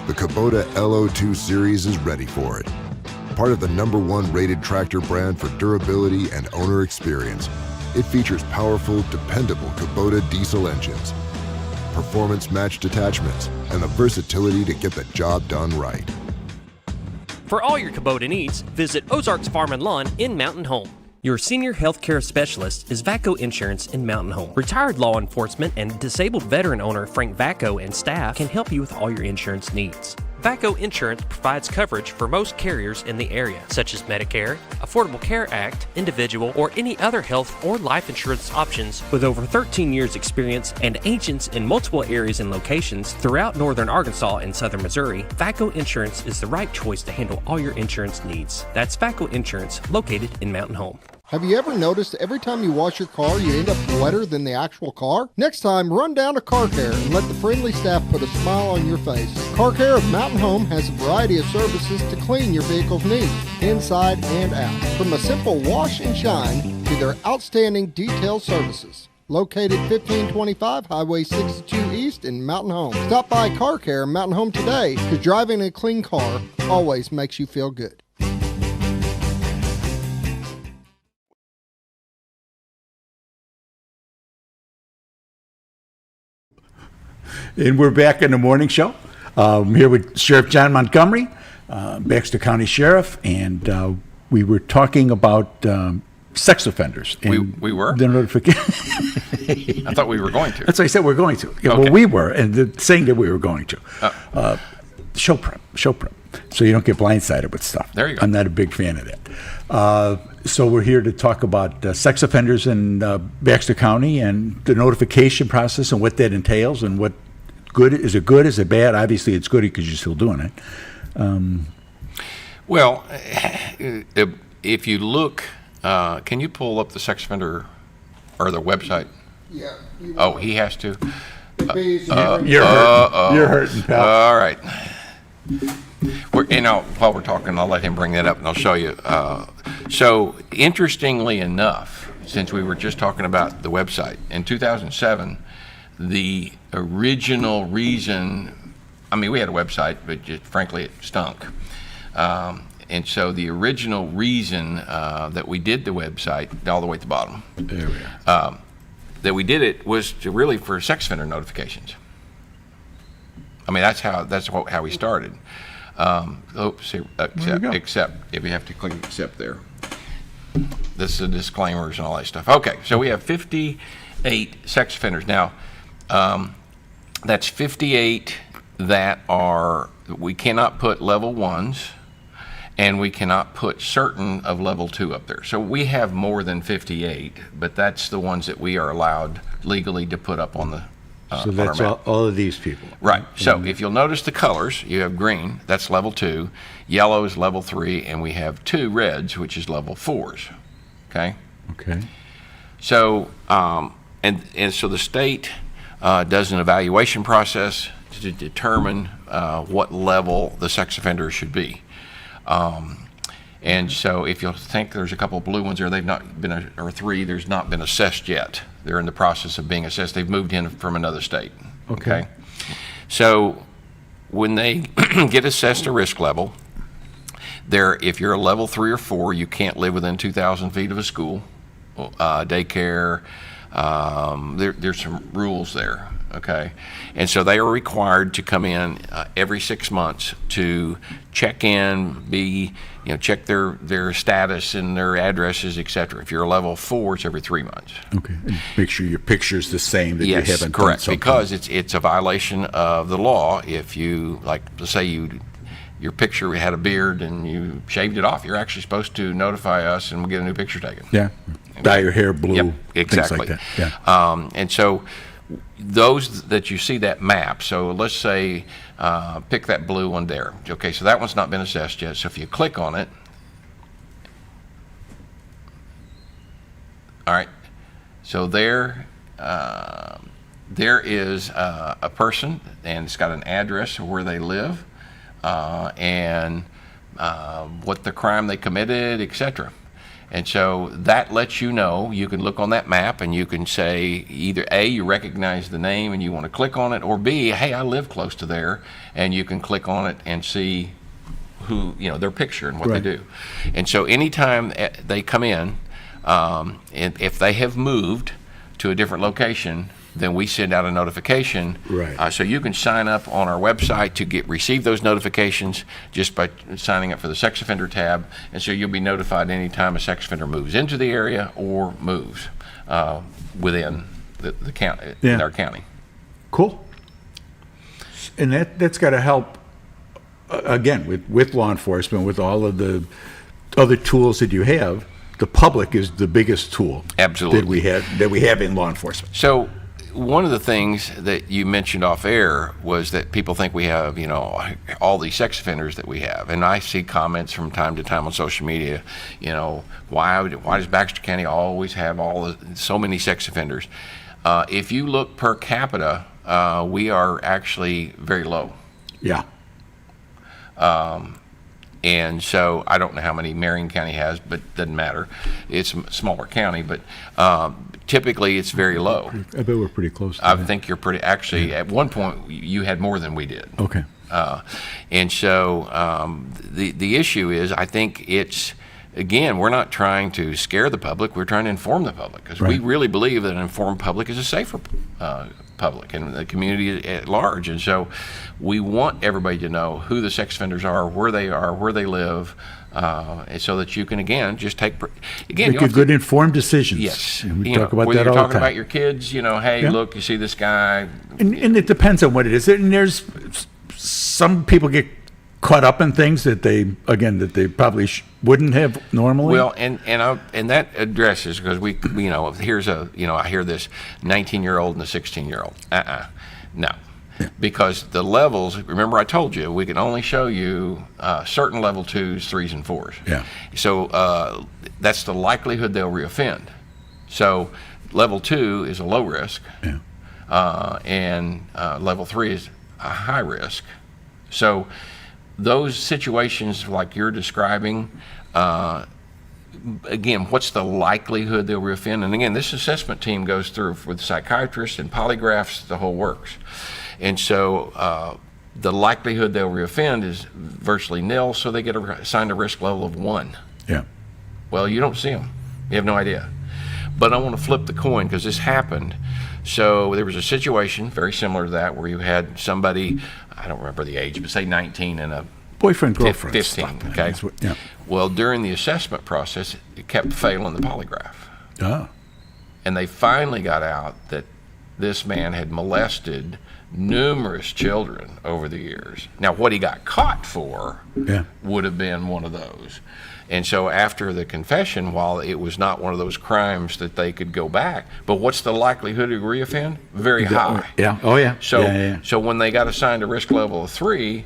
The Kubota LO2 series is ready for it. Part of the #1 rated tractor brand for durability and owner experience, it features powerful, dependable Kubota diesel engines, performance-matched attachments, and the versatility to get the job done right. For all your Kubota needs, visit Ozarks Farm and Lawn in Mountain Home. Your senior healthcare specialist is VACO Insurance in Mountain Home. Retired law enforcement and disabled veteran owner Frank VACO and staff can help you with all your insurance needs. VACO Insurance provides coverage for most carriers in the area, such as Medicare, Affordable Care Act, individual, or any other health or life insurance options. With over 13 years experience and agents in multiple areas and locations throughout northern Arkansas and southern Missouri, VACO Insurance is the right choice to handle all your insurance needs. That's VACO Insurance, located in Mountain Home. Have you ever noticed every time you wash your car, you end up wetter than the actual car? Next time, run down to Car Care and let the friendly staff put a smile on your face. Car Care of Mountain Home has a variety of services to clean your vehicle's needs, inside and out. From a simple wash and shine to their outstanding detailed services. Located 1525 Highway 62 East in Mountain Home. Stop by Car Care in Mountain Home today, because driving a clean car always makes you feel good. And we're back in the morning show. Here with Sheriff John Montgomery, Baxter County Sheriff, and we were talking about sex offenders. And we were? The notification. I thought we were going to. That's what I said we're going to. Yeah, Okay. Well, we were, and saying that we were going to. Show prep. So you don't get blindsided with stuff. There you go. I'm not a big fan of that. So we're here to talk about sex offenders in Baxter County and the notification process and what that entails and what is it good, is it bad? Obviously it's good because you're still doing it. Well, if you look, can you pull up the sex offender or the website? Yeah. Oh, he has to. You're hurting. You're hurting, pal. All right. While we're talking, I'll let him bring that up and I'll show you. So, interestingly enough, since we were just talking about the website, in 2007, the original reason, we had a website, but just, frankly, it stunk. And so the original reason that we did the website, all the way at the bottom, there we are. that we did it was really for sex offender notifications. That's how we started. Except if you have to click accept there. This is the disclaimers and all that stuff. Okay, so we have 58 sex offenders. Now, that's 58 that we cannot put level 1s, and we cannot put certain of level 2 up there. So we have more than 58, but that's the ones that we are allowed legally to put up on the so that's all of these people. Right. So if you'll notice the colors, you have green, that's level 2, yellow is level 3, and we have 2 reds, which is level 4s. Okay? Okay. So, and so the state does an evaluation process to determine what level the sex offender should be. And so if you'll think there's a couple of blue ones there, they've not been, or 3, there's not been assessed yet. They're in the process of being assessed. They've moved in from another state. Okay. So when they get assessed a risk level, If you're a level 3 or 4, you can't live within 2,000 feet of a school, daycare. There's some rules there. Okay, and so they are required to come in every 6 months to check in, check their status and their addresses, etc. If you're a level 4, it's every 3 months. Okay, and make sure your picture's the same, that yes, you haven't correct, done something. because it's a violation of the law if you, like, let's say your picture had a beard and you shaved it off. You're actually supposed to notify us and we'll get a new picture taken. Yeah, dye your hair blue, yep, exactly. things like that. Yeah. And so those that you see that map, so let's say pick that blue one there. Okay, so that one's not been assessed yet. So if you click on it, all right, so there is a person, and it's got an address of where they live, and what the crime they committed, etc. And so that lets you know. You can look on that map and you can say either A, you recognize the name and you want to click on it, or B, hey, I live close to there, and you can click on it and see who, their picture and what Right. they do. And so anytime they come in, and if they have moved to a different location, then we send out a notification. Right. So you can sign up on our website to receive those notifications just by signing up for the sex offender tab, and so you'll be notified anytime a sex offender moves into the area or moves within the county, in our county. Cool. And that's got to help, again, with law enforcement, with all of the other tools that you have. The public is the biggest tool Absolutely. that we have in law enforcement. So one of the things that you mentioned off air was that people think we have, all these sex offenders that we have. And I see comments from time to time on social media, why does Baxter County always have so many sex offenders? If you look per capita, we are actually very low. Yeah. And so I don't know how many Marion County has, but it doesn't matter. It's a smaller county, but typically it's very low. I bet we're pretty close to I that. think you're pretty, actually, at one point you had more than we did. Okay. And so the issue is, I think it's, again, we're not trying to scare the public, we're trying to inform the public, because we Right. really believe that an informed public is a safer public and the community at large. And so we want everybody to know who the sex offenders are, where they live, and so that you can, again, just make a good informed decisions. Yes. And we talk about whether that you're all the talking time. about your kids, hey, Yeah. look, you see this guy. And it depends on what it is. And there's some people get caught up in things that they probably wouldn't have normally. Well, and that addresses, because we here's I hear this 19-year-old and a 16-year-old. No. Because the levels, remember I told you, we can only show you certain level 2s, 3s, and 4s. Yeah. So that's the likelihood they'll reoffend. So level 2 is a low risk, and level 3 is a high risk. So those situations like you're describing, again, what's the likelihood they'll reoffend? And again, this assessment team goes through with psychiatrists and polygraphs, the whole works. And so the likelihood they'll reoffend is virtually nil, so they get assigned a risk level of 1. Yeah. Well, you don't see them. You have no idea. But I want to flip the coin, because this happened. So there was a situation very similar to that where you had somebody, I don't remember the age, but say 19 and a boyfriend, girlfriend. 15, okay? Yeah. Well, during the assessment process, it kept failing the polygraph. Oh. And they finally got out that this man had molested numerous children over the years. Now, what he got caught for would have been one of those. And so after the confession, while it was not one of those crimes that they could go back, but what's the likelihood of reoffend? Very high. Yeah. Oh, yeah. So so when they got assigned a risk level of 3,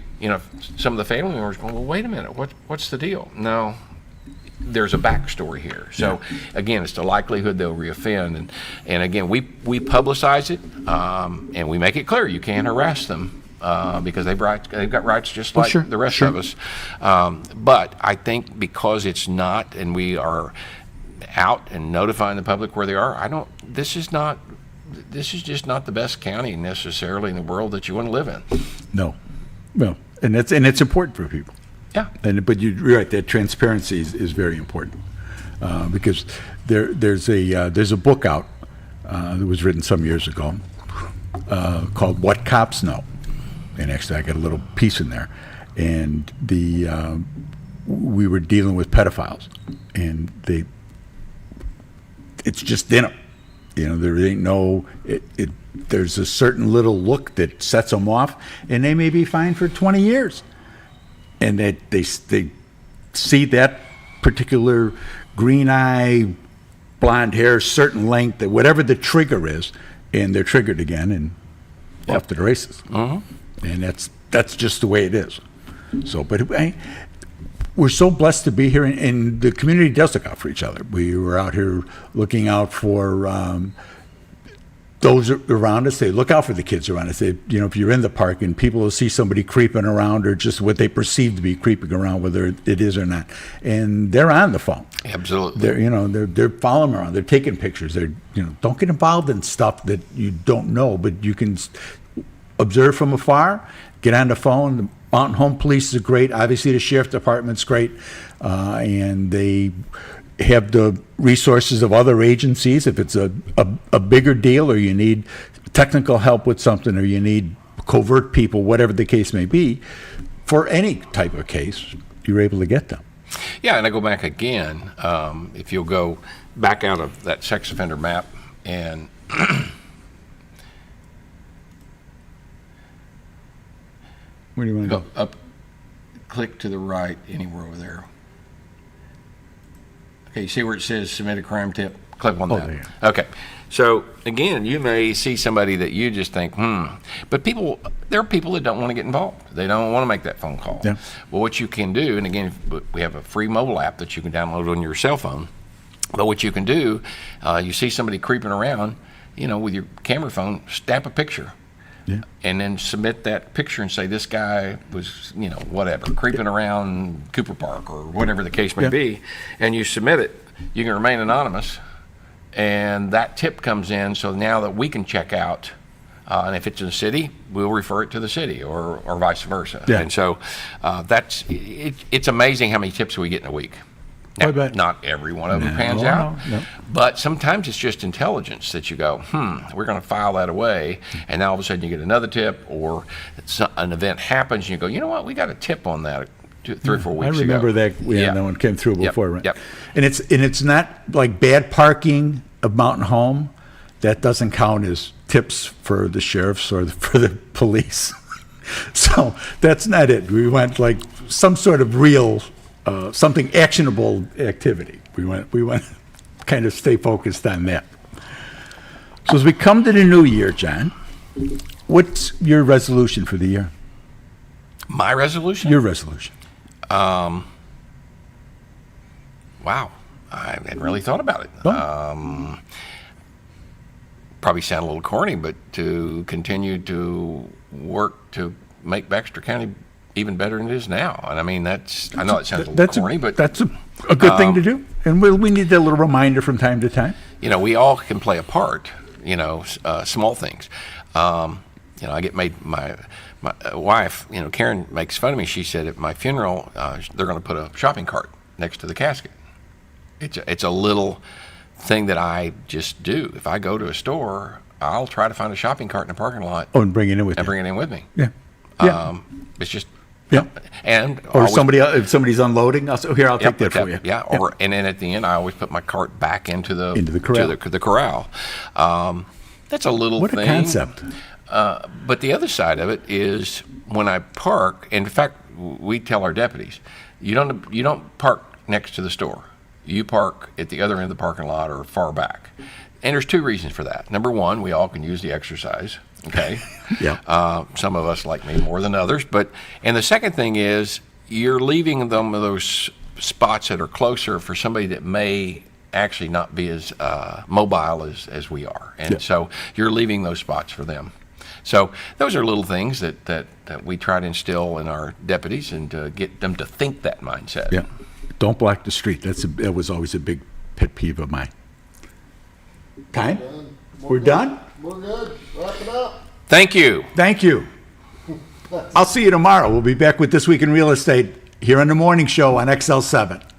some of the family members going, well, wait a minute, what's the deal? No, there's a backstory here. So again, it's the likelihood they'll reoffend, and again, we publicize it, and we make it clear you can't harass them. Because they've got rights just like the rest of us. But I think because it's not, and we are out and notifying the public where they are, this is just not the best county necessarily in the world that you want to live in. No. Well, and it's important for people. Yeah. But you're right. That transparency is very important because there's a book out that was written some years ago called "What Cops Know," and actually I got a little piece in there, and we were dealing with pedophiles, and it's just in them. There ain't no. There's a certain little look that sets them off, and they may be fined for 20 years. And that they see that particular green eye, blonde hair, certain length, whatever the trigger is, and they're triggered again and off to the races. And that's just the way it is. So, but we're so blessed to be here, and the community does look out for each other. We were out here looking out for those around us. They look out for the kids around us. If you're in the park and people will see somebody creeping around or just what they perceive to be creeping around, whether it is or not, and they're on the phone. Absolutely. They're following around. They're taking pictures. Don't get involved in stuff that you don't know, but you can observe from afar. Get on the phone. The Mountain Home Police is great. Obviously, the Sheriff's Department's great, and they have the resources of other agencies. If it's a bigger deal, or you need technical help with something, or you need covert people, whatever the case may be, for any type of case, you're able to get them. Yeah, and I go back again. If you'll go back out of that sex offender map and where do you want to go? Up, click to the right, anywhere over there. Okay, you see where it says submit a crime tip? Click on that. There. Okay. So, again, you may see somebody that you just think, But there are people that don't want to get involved. They don't want to make that phone call. Yeah. Well, what you can do, and again, we have a free mobile app that you can download on your cell phone. But what you can do, you see somebody creeping around, with your camera phone, snap a picture. Yeah. And then submit that picture and say this guy was, whatever, creeping around Cooper Park or whatever the case may be, and you submit it. You can remain anonymous, and that tip comes in. So now that we can check out, and if it's in the city, we'll refer it to the city, or vice versa. Yeah. And so it's amazing how many tips we get in a week. Now, not every one of them pans out, but sometimes it's just intelligence that you go, we're going to file that away, and now all of a sudden you get another tip, or an event happens, and you go, you know what, we got a tip on that 3 or 4 weeks ago. I remember that that one came through before, right? Yep. And it's not like bad parking of Mountain Home. That doesn't count as tips for the sheriffs or for the police. So that's not it. We want like some sort of real. Something actionable activity. We want kind of stay focused on that. So as we come to the new year, John, what's your resolution for the year? My resolution? Your resolution. Wow. I hadn't really thought about it. Probably sound a little corny, but to continue to work to make Baxter County even better than it is now. And I mean, I know it sounds a little corny, but that's a good thing to do. And we need that little reminder from time to time. We all can play a part, small things. I get made, my wife, Karen makes fun of me. She said at my funeral, they're going to put a shopping cart next to the casket. It's a little thing that I just do. If I go to a store, I'll try to find a shopping cart in the parking lot. Oh, and bring it in with you. Bring it in with me. Yeah. It's just. Yeah. And or if somebody's unloading, I'll take that for you. Yeah. And then at the end, I always put my cart back into the corral. To the corral. That's a little what thing. What a concept. But the other side of it is when I park. In fact, we tell our deputies, you don't park next to the store. You park at the other end of the parking lot or far back. And there's 2 reasons for that. Number one, we all can use the exercise. Okay. Yeah. Some of us like me more than others, and the second thing is you're leaving them those spots that are closer for somebody that may actually not be as mobile as we are, and so you're leaving those spots for them. So those are little things that we try to instill in our deputies and to get them to think that mindset. Yeah. Don't block the street. That was always a big pet peeve of mine. Time? We're done? We're good. Wrap it up. Thank you. Thank you. I'll see you tomorrow. We'll be back with This Week in Real Estate here on the morning show on XL7.